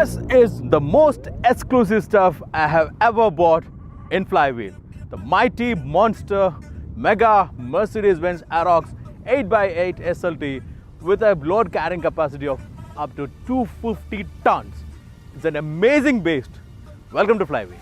This is the most exclusive stuff I have ever bought in flywheel. The mighty monster mega Mercedes-Benz Arocs 8x8 SLT with a load carrying capacity of up to 250 tons. It's an amazing beast. Welcome to flywheel.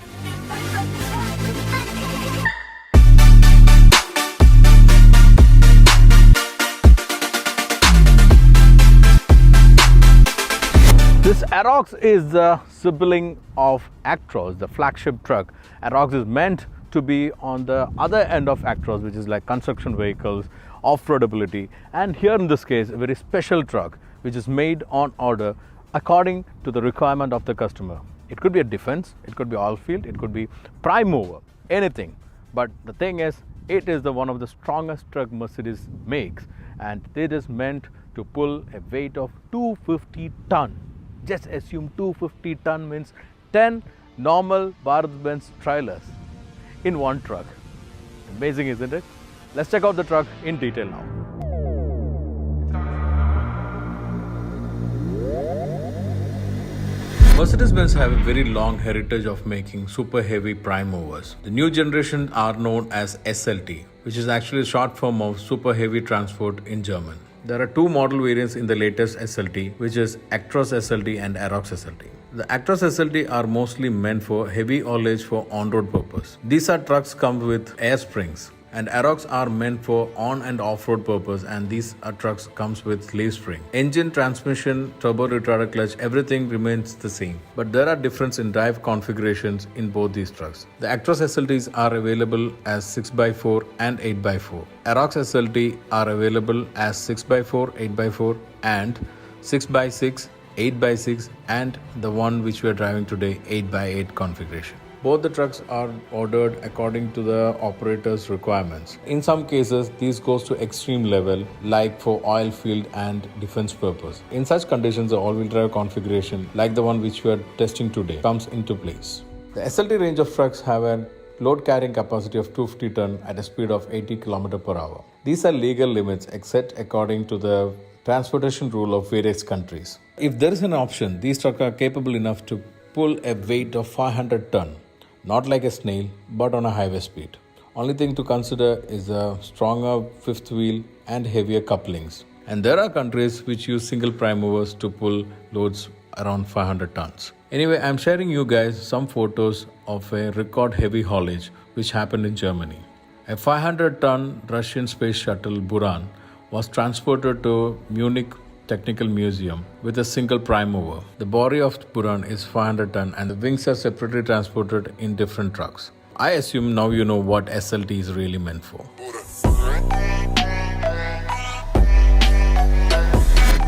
This Arocs is the sibling of Actros, the flagship truck. Arocs is meant to be on the other end of Actros, which is like construction vehicles, off-roadability, and here in this case, a very special truck, which is made on order according to the requirement of the customer. It could be a defense, it could be oil field, it could be prime mover, anything. But the thing is, it is one of the strongest truck Mercedes makes, and it is meant to pull a weight of 250 ton. Just assume 250 ton means 10 normal Benz trailers in one truck. Amazing, isn't it? Let's check out the truck in detail now. Mercedes-Benz have a very long heritage of making super heavy prime movers. The new generation are known as SLT, which is actually a short form of super heavy transport in German. There are two model variants in the latest SLT, which is Actros SLT and Arocs SLT. The Actros SLT are mostly meant for heavy haulage for on-road purpose. These are trucks come with air springs, and Arocs are meant for on and off-road purpose, and these are trucks comes with leaf spring. Engine, transmission, turbo retarder clutch, everything remains the same. But there are difference in drive configurations in both these trucks. The Actros SLTs are available as 6x4 and 8x4. Arocs SLT are available as 6x4, 8x4 and 6x6, 8x6 and the one which we are driving today 8x8 configuration. Both the trucks are ordered according to the operator's requirements. In some cases, these goes to extreme level, like for oil field and defense purpose. In such conditions, the all-wheel drive configuration, like the one which we are testing today, comes into place. The SLT range of trucks have a load carrying capacity of 250 ton at a speed of 80 km per hour. These are legal limits except according to the transportation rule of various countries. If there is an option, these trucks are capable enough to pull a weight of 500 ton. Not like a snail, but on a highway speed. Only thing to consider is a stronger fifth wheel and heavier couplings. And there are countries which use single prime movers to pull loads around 500 tons. Anyway, I'm sharing you guys some photos of a record heavy haulage which happened in Germany. A 500-ton Russian space shuttle Buran was transported to Munich Technical Museum with a single prime mover. The body of Buran is 500 ton and the wings are separately transported in different trucks. I assume now you know what SLT is really meant for.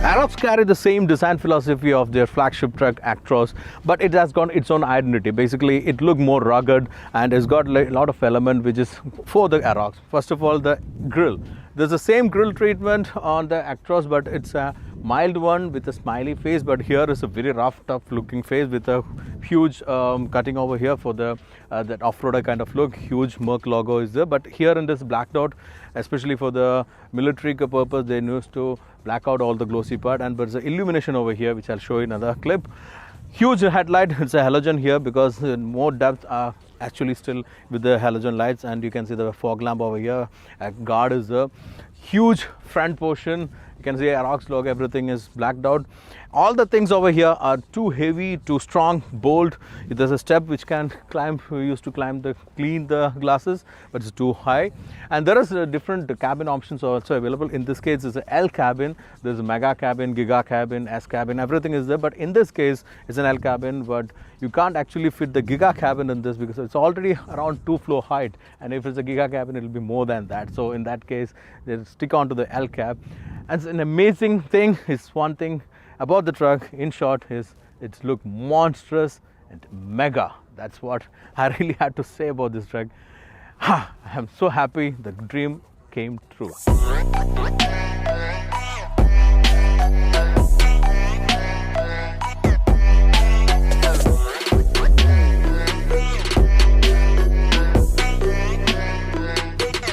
Arocs carry the same design philosophy of their flagship truck Actros, but it has got its own identity. Basically, it looks more rugged and it's got a lot of element which is for the Arocs. First of all, the grille. There's the same grille treatment on the Actros, but it's a mild one with a smiley face, but here is a very rough, tough looking face with a huge cutting over here for the that off-roader kind of look. Huge Merc logo is there, but here in this blacked out, especially for the military purpose, they used to black out all the glossy part, and there's an illumination over here which I'll show you in another clip. Huge headlight, it's a halogen here because more depth are actually still with the halogen lights, and you can see the fog lamp over here. A guard is there. Huge front portion. You can see Arocs logo, everything is blacked out. All the things over here are too heavy, too strong, bold. There's a step which can climb, we used to climb clean the glasses, but it's too high. And there is different cabin options also available. In this case, it's an L cabin. There's a mega cabin, giga cabin, S cabin, everything is there. But in this case, it's an L cabin, but you can't actually fit the giga cabin in this because it's already around 2 floor height. And if it's a giga cabin, it'll be more than that. So in that case, they stick on to the L cab. And it's an amazing thing. It's one thing about the truck, in short, is it's look monstrous and mega. That's what I really had to say about this truck. I'm so happy the dream came true.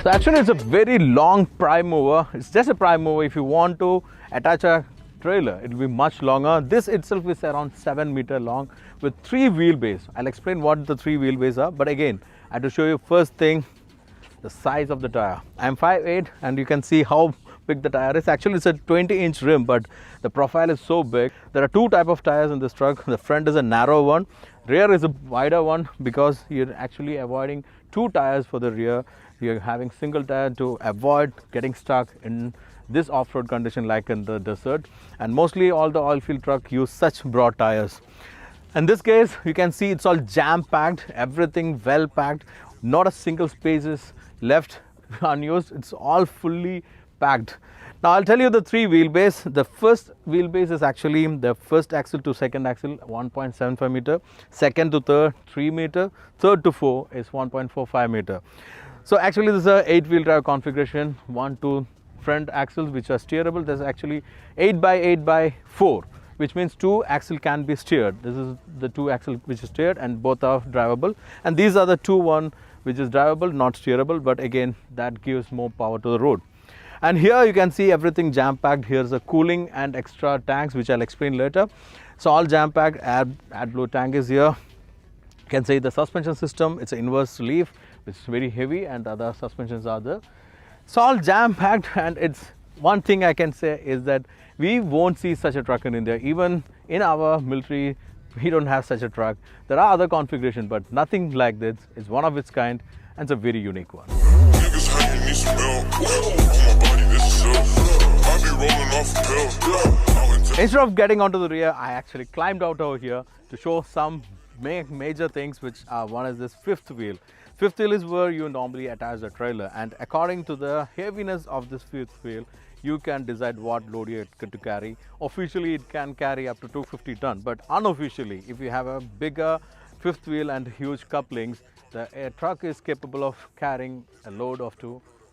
So actually it's a very long prime mover. It's just a prime mover. If you want to attach a trailer. It will be much longer. This itself is around 7 meter long with 3 wheelbase. I'll explain what the 3 wheelbase are, but again, I have to show you first thing, the size of the tire. I'm 5'8", and you can see how big the tire is. Actually, it's a 20-inch rim, but the profile is so big. There are 2 types of tires in this truck. The front is a narrow one, rear is a wider one, because you're actually avoiding 2 tires for the rear. You're having single tire to avoid getting stuck in this off-road condition like in the desert. And mostly all the oil field truck use such broad tires. In this case, you can see it's all jam-packed, everything well-packed, not a single space is left unused. It's all fully packed. Now I'll tell you the 3 wheelbase. The first wheelbase is actually the first axle to second axle 1.75 meter, second to third 3 meter, third to 4 is 1.45 meter. So actually this is a 8-wheel drive configuration, 1, 2 front axles which are steerable. There's actually 8x8x4, which means 2 axle can be steered. This is the 2 axle which is steered, and both are drivable. And these are the 2-1 which is drivable, not steerable, but again that gives more power to the road. And here you can see everything jam-packed. Here's a cooling and extra tanks, which I'll explain later. So all jam-packed. AdBlue tank is here. You can see the suspension system. It's an inverse relief, which is very heavy, and the other suspensions are there. So all jam-packed, and it's one thing I can say is that we won't see such a truck in India. Even in our military, we don't have such a truck. There are other configurations, but nothing like this. It's one of its kind, and it's a very unique one. Instead of getting onto the rear, I actually climbed out over here to show some major things, which one is this 5th wheel. 5th wheel is where you normally attach the trailer, and according to the heaviness of this 5th wheel, you can decide what load you get to carry. Officially, it can carry up to 250 ton, but unofficially, if you have a bigger 5th wheel and huge couplings, the truck is capable of carrying a load of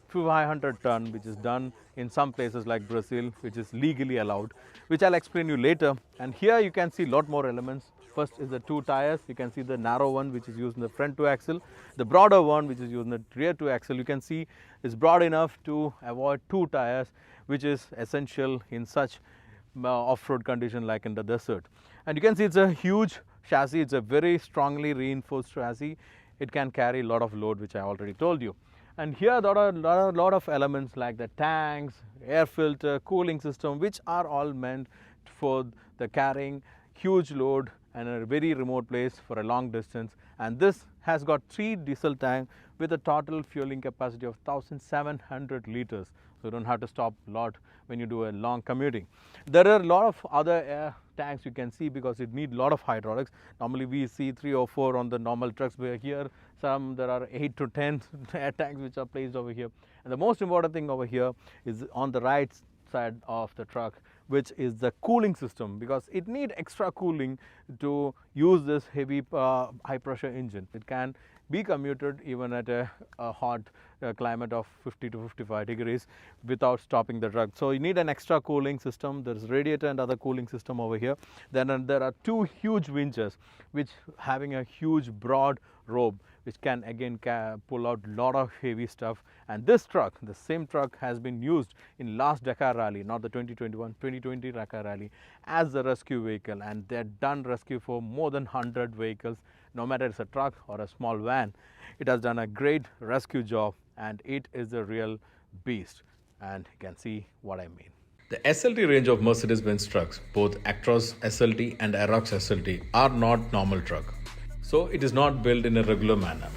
500 ton, which is done in some places like Brazil, which is legally allowed, which I'll explain you later. And here you can see a lot more elements. First is the 2 tires. You can see the narrow one, which is used in the front 2 axle. The broader one, which is used in the rear 2 axle, you can see is broad enough to avoid 2 tires, which is essential in such off-road condition like in the desert. And you can see it's a huge chassis. It's a very strongly reinforced chassis. It can carry a lot of load, which I already told you. And here there are a lot of elements like the tanks, air filter, cooling system, which are all meant for the carrying huge load and a very remote place for a long distance. And this has got 3 diesel tanks with a total fueling capacity of 1,700 liters. So you don't have to stop a lot when you do a long commuting. There are a lot of other air tanks you can see, because it needs a lot of hydraulics. Normally we see 3 or 4 on the normal trucks, but here there are 8 to 10 air tanks which are placed over here. And the most important thing over here is on the right side of the truck, which is the cooling system, because it needs extra cooling to use this heavy high pressure engine. It can be commuted even at a hot climate of 50 to 55 degrees without stopping the truck. So you need an extra cooling system. There is radiator and other cooling system over here. Then there are 2 huge winches which having a huge broad rope, which can again pull out a lot of heavy stuff. And this truck, the same truck, has been used in last Dakar Rally, not the 2021, 2020 Dakar Rally, as a rescue vehicle. And they've done rescue for more than 100 vehicles. No matter it's a truck or a small van, it has done a great rescue job, and it is a real beast. And you can see what I mean. The SLT range of Mercedes-Benz trucks, both Actros SLT and Arocs SLT, are not normal truck. So it is not built in a regular manner.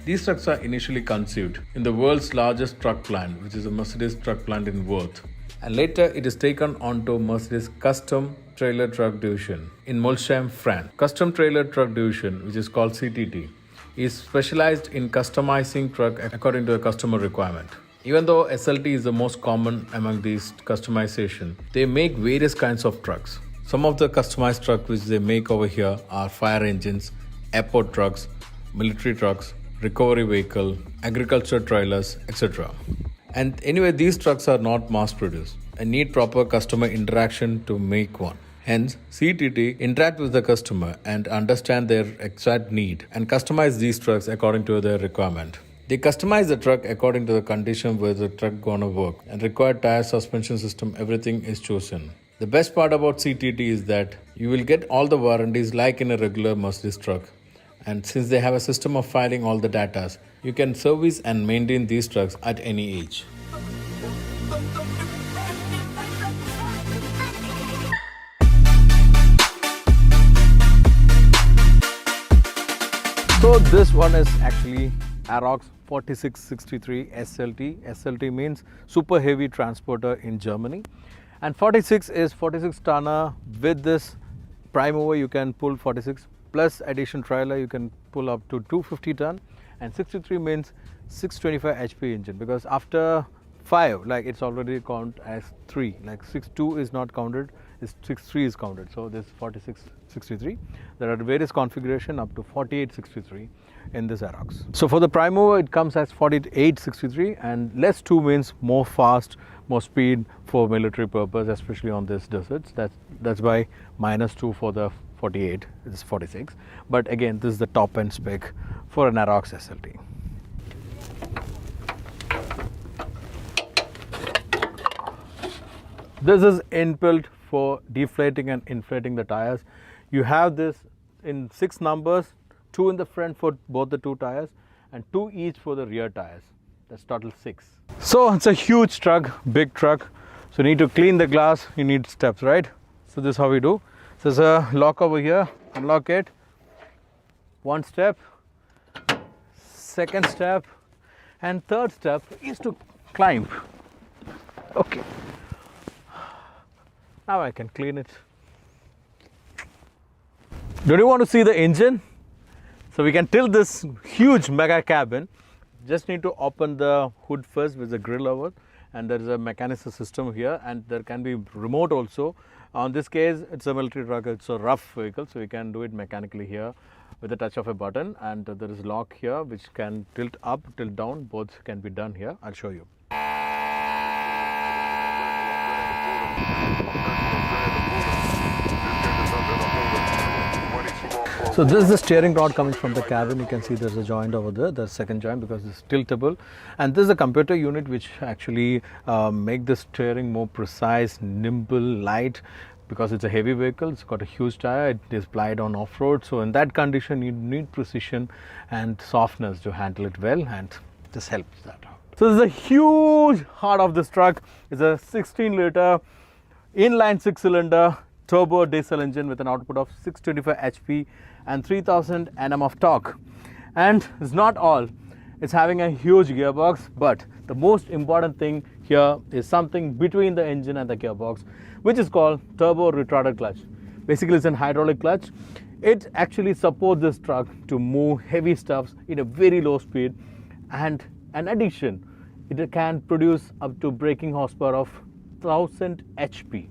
These trucks are initially conceived in the world's largest truck plant, which is a Mercedes truck plant in Worth. And later it is taken onto Mercedes Custom Trailer Truck Division in Molsheim, France. Custom Trailer Truck Division, which is called CTT, is specialized in customizing truck according to a customer requirement. Even though SLT is the most common among these customization, they make various kinds of trucks. Some of the customized trucks which they make over here are fire engines, airport trucks, military trucks, recovery vehicle, agriculture trailers, etc. And anyway, these trucks are not mass produced and need proper customer interaction to make one. Hence, CTT interact with the customer and understand their exact need and customize these trucks according to their requirement. They customize the truck according to the condition where the truck gonna work, and required tire, suspension system, everything is chosen. The best part about CTT is that you will get all the warranties like in a regular Mercedes truck. And since they have a system of filing all the data, you can service and maintain these trucks at any age. So this one is actually Arocs 4663 SLT. SLT means super heavy transporter in Germany. And 46 is 46 tonner. With this prime mover you can pull 46 plus addition trailer you can pull up to 250 ton. And 63 means 625 HP engine, because after 5 like it's already count as 3, like 62 is not counted, 63 is counted. So this 4663, there are various configuration up to 4863 in this Arocs. So for the prime mover it comes as 4863, and less 2 means more fast, more speed for military purpose, especially on this deserts. That's why -2 for the 48 is 46. But again, this is the top end spec for an Arocs SLT. This is inbuilt for deflating and inflating the tires. You have this in 6 numbers, 2 in the front for both the 2 tires and 2 each for the rear tires. That's total 6. So it's a huge truck, big truck. So you need to clean the glass, you need steps, right? So this is how we do. So there's a lock over here, unlock it. 1 step, 2nd step, and 3rd step is to climb. Okay. Now I can clean it. Don't you want to see the engine? So we can tilt this huge mega cabin. Just need to open the hood first with the grill over, and there is a mechanical system here, and there can be remote also. On this case, it's a military truck, it's a rough vehicle, so we can do it mechanically here with the touch of a button, and there is lock here which can tilt up, tilt down, both can be done here. I'll show you. So this is the steering rod coming from the cabin. You can see there's a joint over there, the 2nd joint, because it's tiltable. And this is a computer unit which actually make the steering more precise, nimble, light, because it's a heavy vehicle. It's got a huge tire. It is plied on off-road. So in that condition, you need precision and softness to handle it well, and this helps that out. So this is a huge heart of this truck. It's a 16-liter inline 6-cylinder turbo diesel engine with an output of 625 HP and 3000 Nm of torque. And it's not all, it's having a huge gearbox, but the most important thing here is something between the engine and the gearbox, which is called turbo retarded clutch. Basically it's an hydraulic clutch. It actually supports this truck to move heavy stuffs in a very low speed, and in addition it can produce up to braking horsepower of 1000 HP,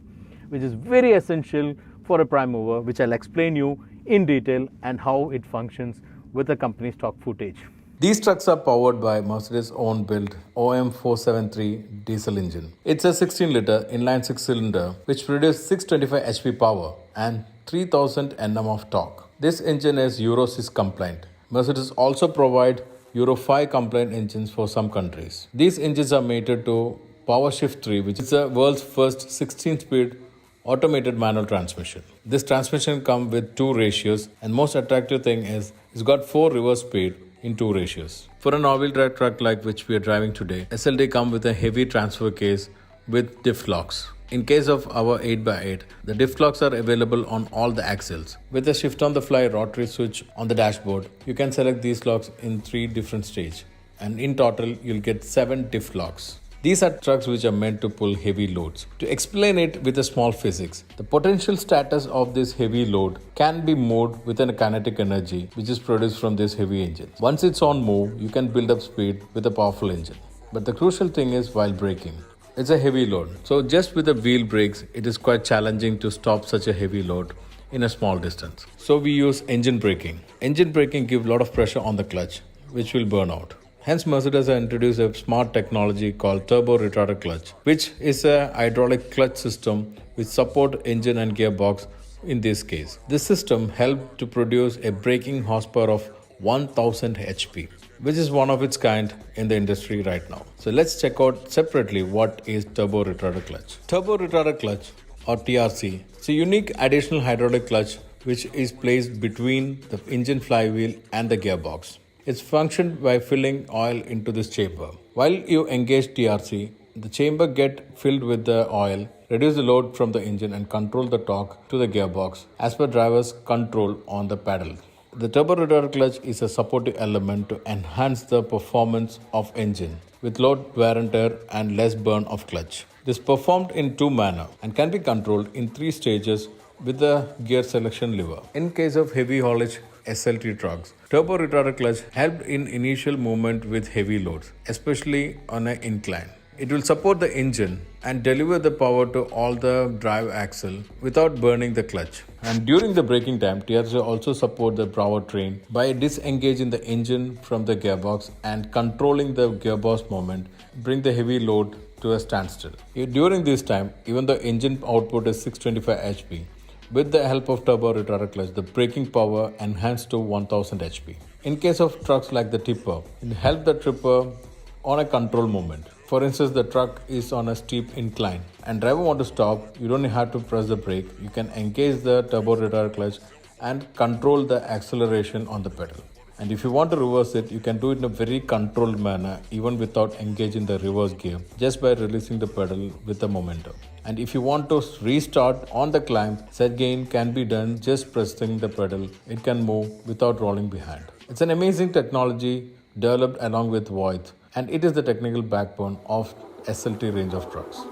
which is very essential for a prime mover, which I'll explain you in detail and how it functions with the company's stock footage. These trucks are powered by Mercedes' own built OM473 diesel engine. It's a 16-liter inline 6-cylinder which produces 625 HP power and 3000 Nm of torque. This engine is Euro 6 compliant. Mercedes also provide Euro 5 compliant engines for some countries. These engines are mated to PowerShift 3, which is the world's first 16-speed automated manual transmission. This transmission comes with 2 ratios, and most attractive thing is it's got 4 reverse speed in 2 ratios. For an all-wheel drive truck like which we are driving today, SLT comes with a heavy transfer case with diff locks. In case of our 8x8, the diff locks are available on all the axles. With a shift-on-the-fly rotary switch on the dashboard, you can select these locks in 3 different stages, and in total you'll get 7 diff locks. These are trucks which are meant to pull heavy loads. To explain it with a small physics, the potential status of this heavy load can be moved with a kinetic energy which is produced from this heavy engine. Once it's on move, you can build up speed with a powerful engine. But the crucial thing is while braking. It's a heavy load. So just with the wheel brakes, it is quite challenging to stop such a heavy load in a small distance. So we use engine braking. Engine braking gives a lot of pressure on the clutch, which will burn out. Hence, Mercedes has introduced a smart technology called turbo retarded clutch, which is a hydraulic clutch system which support engine and gearbox in this case. This system helped to produce a braking horsepower of 1000 HP, which is one of its kind in the industry right now. So let's check out separately what is turbo retarded clutch. Turbo retarded clutch or TRC. It's a unique additional hydraulic clutch which is placed between the engine flywheel and the gearbox. It's functioned by filling oil into this chamber. While you engage TRC, the chamber get filled with the oil, reduce the load from the engine and control the torque to the gearbox as per driver's control on the pedal. The turbo rotator clutch is a supportive element to enhance the performance of engine with low wear and tear and less burn of clutch. It is performed in two manner and can be controlled in 3 stages with the gear selection lever. In case of heavy haulage SLT trucks, turbo rotator clutch helped in initial movement with heavy loads, especially on an incline. It will support the engine and deliver the power to all the drive axle without burning the clutch. And during the braking time, TRC also support the powertrain by disengaging the engine from the gearbox and controlling the gearbox movement, bring the heavy load to a standstill. During this time, even the engine output is 625 HP. With the help of turbo rotator clutch, the braking power enhanced to 1000 HP. In case of trucks like the tipper, it helps the tripper on a control movement. For instance, the truck is on a steep incline and driver want to stop, you don't have to press the brake. You can engage the turbo rotator clutch and control the acceleration on the pedal. And if you want to reverse it, you can do it in a very controlled manner even without engaging the reverse gear, just by releasing the pedal with the momentum. And if you want to restart on the climb, set gain can be done just pressing the pedal. It can move without rolling behind. It's an amazing technology developed along with Voith, and it is the technical backbone of SLT range of trucks.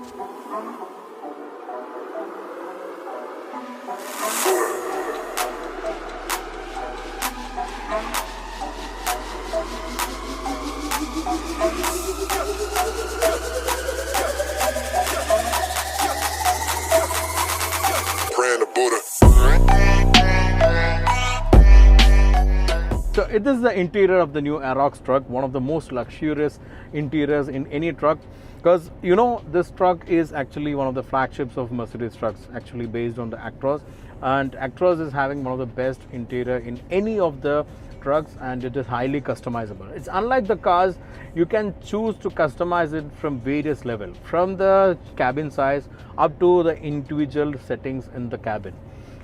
So it is the interior of the new Arocs truck, one of the most luxurious interiors in any truck, because you know this truck is actually one of the flagships of Mercedes trucks, actually based on the Actros, and Actros is having one of the best interior in any of the trucks, and it is highly customizable. It's unlike the cars, you can choose to customize it from various levels, from the cabin size up to the individual settings in the cabin.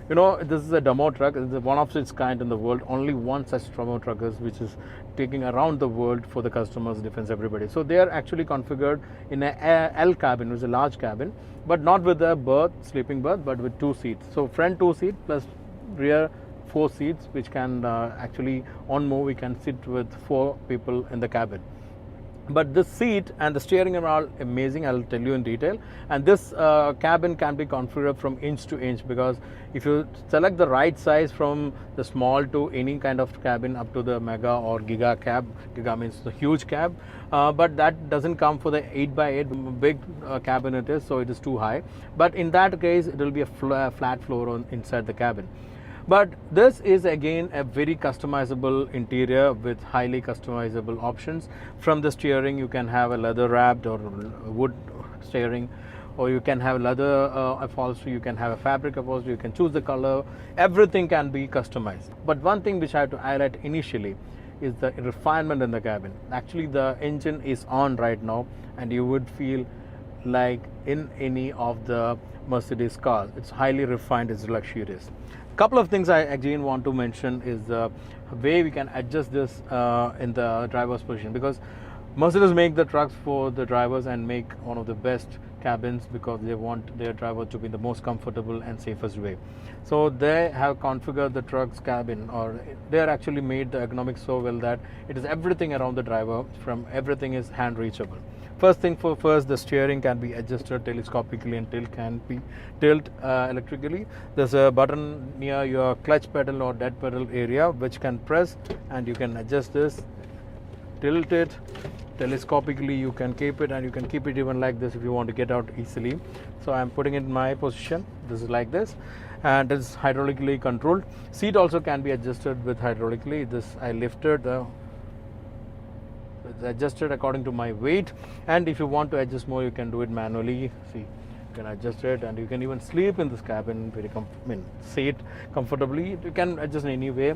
You know, this is a demo truck. It's one of its kind in the world. Only one such demo truck is, which is taking around the world for the customers, defense, everybody. So they are actually configured in a L cabin, which is a large cabin, but not with a berth, sleeping berth, but with 2 seats. So front 2 seats plus rear 4 seats, which can actually on move, we can sit with 4 people in the cabin. But this seat and the steering are all amazing. I'll tell you in detail. And this cabin can be configured from inch to inch, because if you select the right size from the small to any kind of cabin up to the mega or giga cab, giga means the huge cab, but that doesn't come for the 8x8 big cabin it is, so it is too high. But in that case, it will be a flat floor inside the cabin. But this is again a very customizable interior with highly customizable options. From the steering, you can have a leather wrapped or wood steering, or you can have leather upholstery, you can have a fabric upholstery, you can choose the color. Everything can be customized. But one thing which I have to highlight initially is the refinement in the cabin. Actually, the engine is on right now, and you would feel like in any of the Mercedes cars. It's highly refined, it's luxurious. Couple of things I again want to mention is the way we can adjust this in the driver's position, because Mercedes make the trucks for the drivers and make one of the best cabins because they want their driver to be the most comfortable and safest way. So they have configured the truck's cabin, or they are actually made the ergonomics so well that it is everything around the driver, from everything is hand reachable. First thing for first, the steering can be adjusted telescopically and tilt can be electrically. There's a button near your clutch pedal or dead pedal area which can press, and you can adjust this, tilt it telescopically, you can keep it, and you can keep it even like this if you want to get out easily. So I'm putting it in my position. This is like this, and it's hydraulically controlled. Seat also can be adjusted with hydraulically. This I lifted it's adjusted according to my weight, and if you want to adjust more, you can do it manually. See, you can adjust it, and you can even sleep in this cabin very sit comfortably. You can adjust in any way.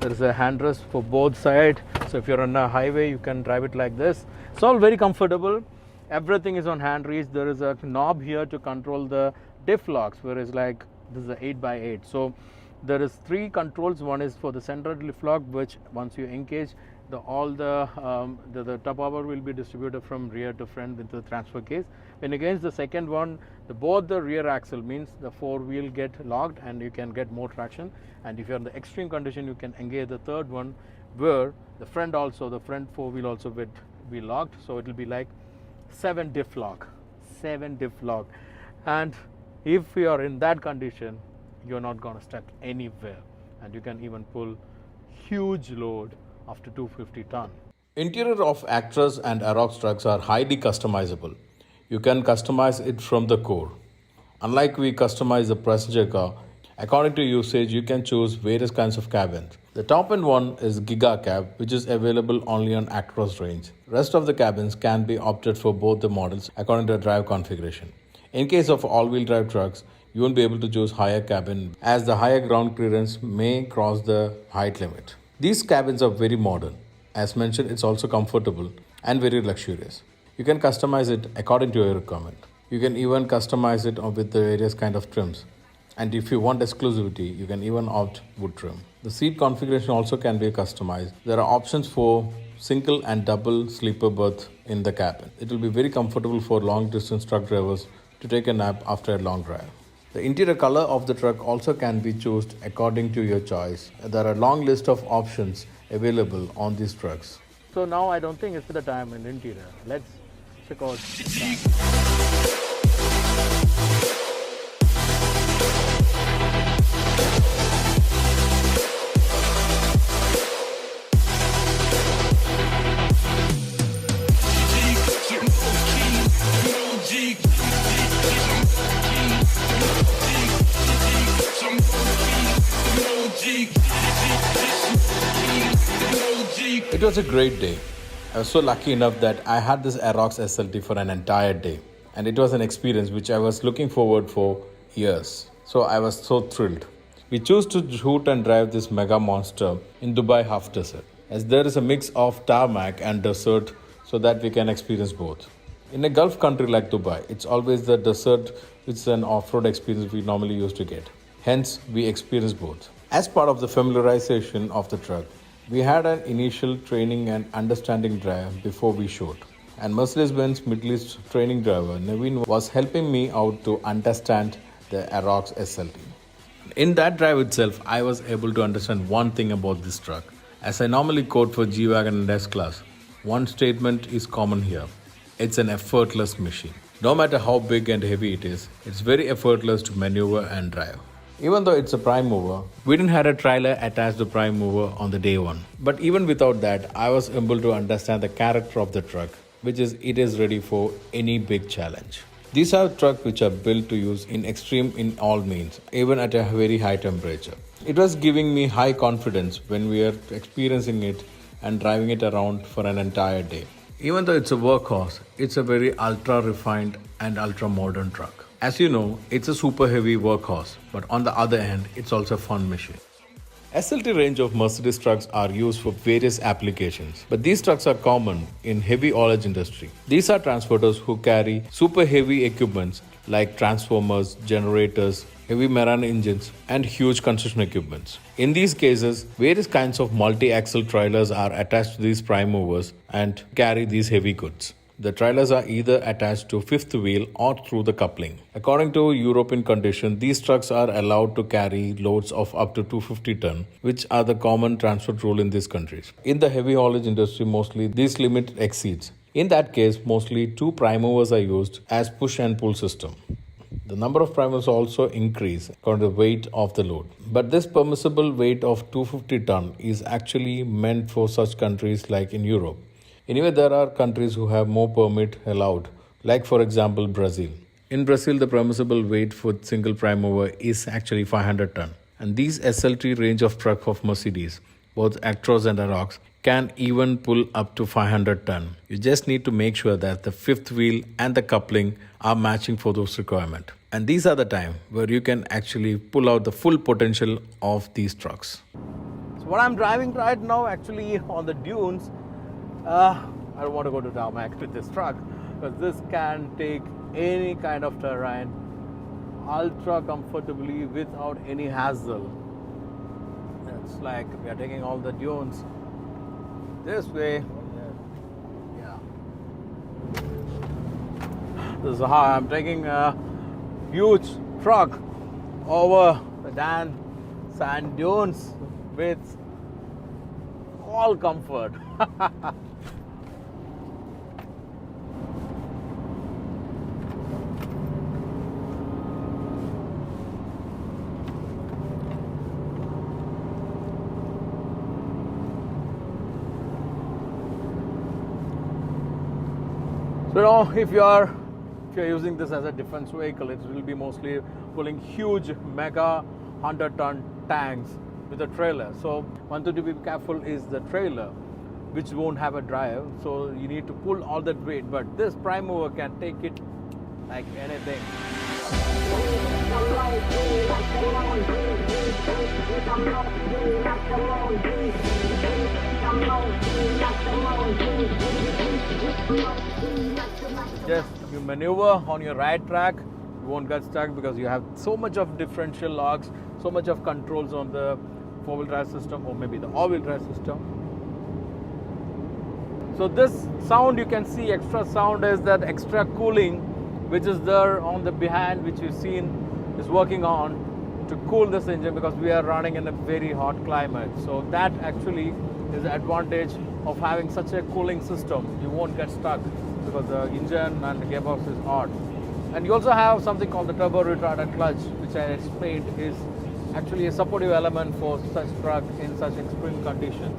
There is a handrest for both sides, so if you're on a highway, you can drive it like this. It's all very comfortable. Everything is on hand reach. There is a knob here to control the diff locks, whereas like this is a 8x8. So there is 3 controls. One is for the central diff lock, which once you engage, all the power will be distributed from rear to front into the transfer case. When against the second one, both the rear axle, means the 4-wheel get locked and you can get more traction. And if you are in the extreme condition, you can engage the third one, where the front 4-wheel also will be locked. So it will be like 7 diff lock. And if you are in that condition, you're not going to stuck anywhere, and you can even pull huge load up to 250 ton. Interior of Actros and Arocs trucks are highly customizable. You can customize it from the core. Unlike we customize the passenger car, according to usage, you can choose various kinds of cabins. The top end one is Giga Cab, which is available only on Actros range. Rest of the cabins can be opted for both the models according to the drive configuration. In case of all-wheel drive trucks, you won't be able to choose higher cabin, as the higher ground clearance may cross the height limit. These cabins are very modern. As mentioned, it's also comfortable and very luxurious. You can customize it according to your requirement. You can even customize it with the various kind of trims. And if you want exclusivity, you can even opt wood trim. The seat configuration also can be customized. There are options for single and double sleeper berth in the cabin. It will be very comfortable for long distance truck drivers to take a nap after a long drive. The interior color of the truck also can be chosen according to your choice. There are a long list of options available on these trucks. So now I don't think it's the time in interior. Let's check out. It was a great day. I was so lucky enough that I had this Arocs SLT for an entire day. And it was an experience which I was looking forward for years. So I was so thrilled. We chose to shoot and drive this mega monster in Dubai half desert, as there is a mix of tarmac and desert, so that we can experience both. In a Gulf country like Dubai, it's always the desert which is an off-road experience we normally used to get. Hence, we experience both. As part of the familiarization of the truck, we had an initial training and understanding drive before we shot. And Mercedes-Benz Middle East training driver Naveen was helping me out to understand the Arocs SLT. In that drive itself, I was able to understand one thing about this truck. As I normally quote for G-Wagon and S-Class, one statement is common here. It's an effortless machine. No matter how big and heavy it is, it's very effortless to maneuver and drive. Even though it's a prime mover, we didn't have a trailer attached to prime mover on the day one. But even without that, I was able to understand the character of the truck, which is it is ready for any big challenge. These are trucks which are built to use in extreme in all means, even at a very high temperature. It was giving me high confidence when we are experiencing it and driving it around for an entire day. Even though it's a workhorse, it's a very ultra refined and ultra modern truck. As you know, it's a super heavy workhorse, but on the other hand, it's also a fun machine. SLT range of Mercedes trucks are used for various applications, but these trucks are common in heavy haulage industry. These are transporters who carry super heavy equipments like transformers, generators, heavy marine engines, and huge construction equipments. In these cases, various kinds of multi-axle trailers are attached to these prime movers and carry these heavy goods. The trailers are either attached to fifth wheel or through the coupling. According to European condition, these trucks are allowed to carry loads of up to 250 ton, which are the common transport rule in these countries. In the heavy haulage industry, mostly this limit exceeds. In that case, mostly 2 prime movers are used as push and pull system. The number of prime movers also increase according to the weight of the load. But this permissible weight of 250 ton is actually meant for such countries like in Europe. Anyway, there are countries who have more permit allowed, like for example Brazil. In Brazil, the permissible weight for single prime mover is actually 500 ton. And these SLT range of truck of Mercedes, both Actros and Arocs, can even pull up to 500 ton. You just need to make sure that the fifth wheel and the coupling are matching for those requirements. And these are the time where you can actually pull out the full potential of these trucks. So what I'm driving right now actually on the dunes, I don't want to go to tarmac with this truck because this can take any kind of terrain ultra comfortably without any hassle. It's like we are taking all the dunes this way. Yeah. This is how I'm taking a huge truck over the Dan sand dunes with all comfort. So if you're using this as a defense vehicle, it will be mostly pulling huge mega 100-ton tanks with a trailer. So one thing to be careful is the trailer, which won't have a drive. So you need to pull all that weight. But this prime mover can take it like anything. Just you maneuver on your right track, you won't get stuck because you have so much of differential locks, so much of controls on the four-wheel drive system or maybe the all-wheel drive system. So this sound you can see, extra sound, is that extra cooling which is there on the behind, which you've seen is working on to cool this engine because we are running in a very hot climate. So that actually is the advantage of having such a cooling system. You won't get stuck because the engine and the gearbox is hot. And you also have something called the turbo retarded clutch, which I explained is actually a supportive element for such truck in such extreme conditions.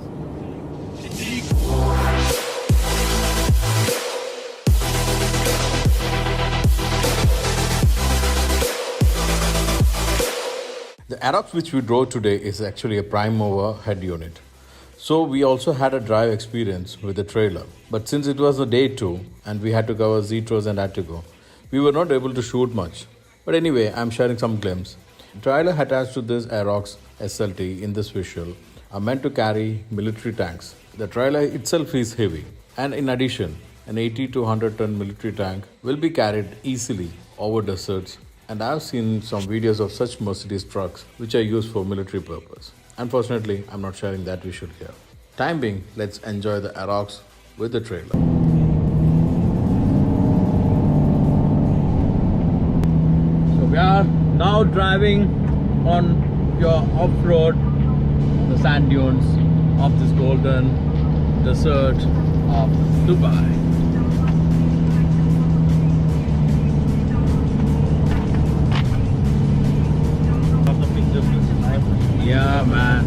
The Arocs which we drove today is actually a prime mover head unit. So we also had a drive experience with the trailer. But since it was a day 2 and we had to cover Zetros and Attigo, we were not able to shoot much. But anyway, I'm sharing some glimpses. The trailer attached to this Arocs SLT in this visual are meant to carry military tanks. The trailer itself is heavy, and in addition, an 80 to 100 ton military tank will be carried easily over deserts. And I've seen some videos of such Mercedes trucks which are used for military purpose. Unfortunately, I'm not sharing that visual here. Time being, let's enjoy the Arocs with the trailer. So we are now driving on your off-road, the sand dunes of this golden desert of Dubai. Yeah, man.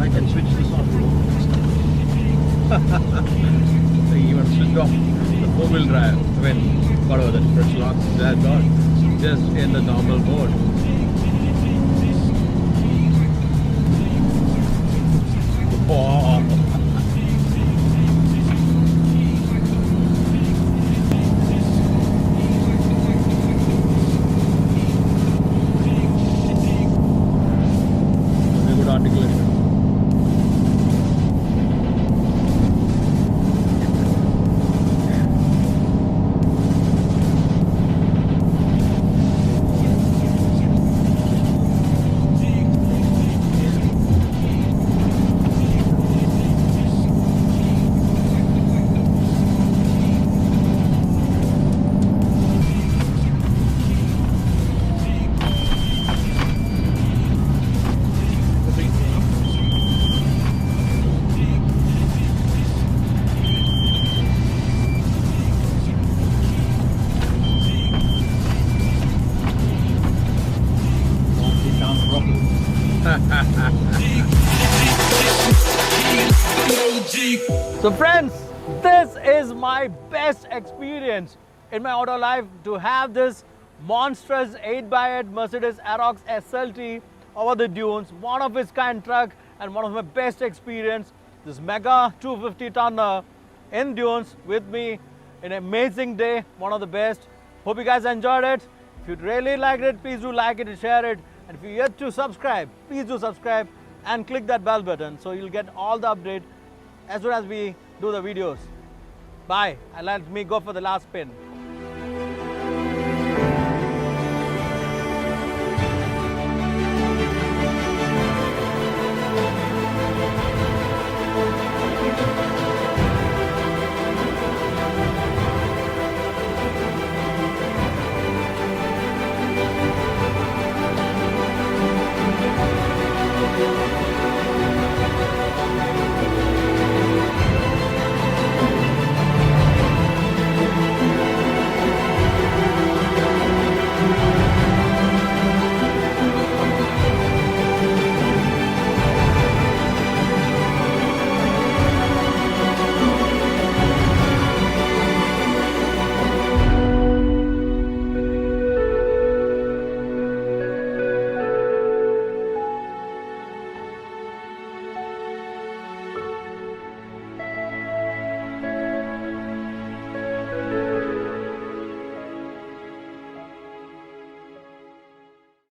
I can switch this off. So you even switch off the four-wheel drive. I mean, whatever the different locks they're got, just in the normal mode. Oh. So friends, this is my best experience in my auto life to have this monstrous 8x8 Mercedes Arocs SLT over the dunes, one of its kind truck and one of my best experience. This mega 250 tonner in dunes with me in an amazing day, one of the best. Hope you guys enjoyed it. If you really liked it, please do like it and share it. And if you're yet to subscribe, please do subscribe and click that bell button so you'll get all the update as soon as we do the videos. Bye, and let me go for the last spin.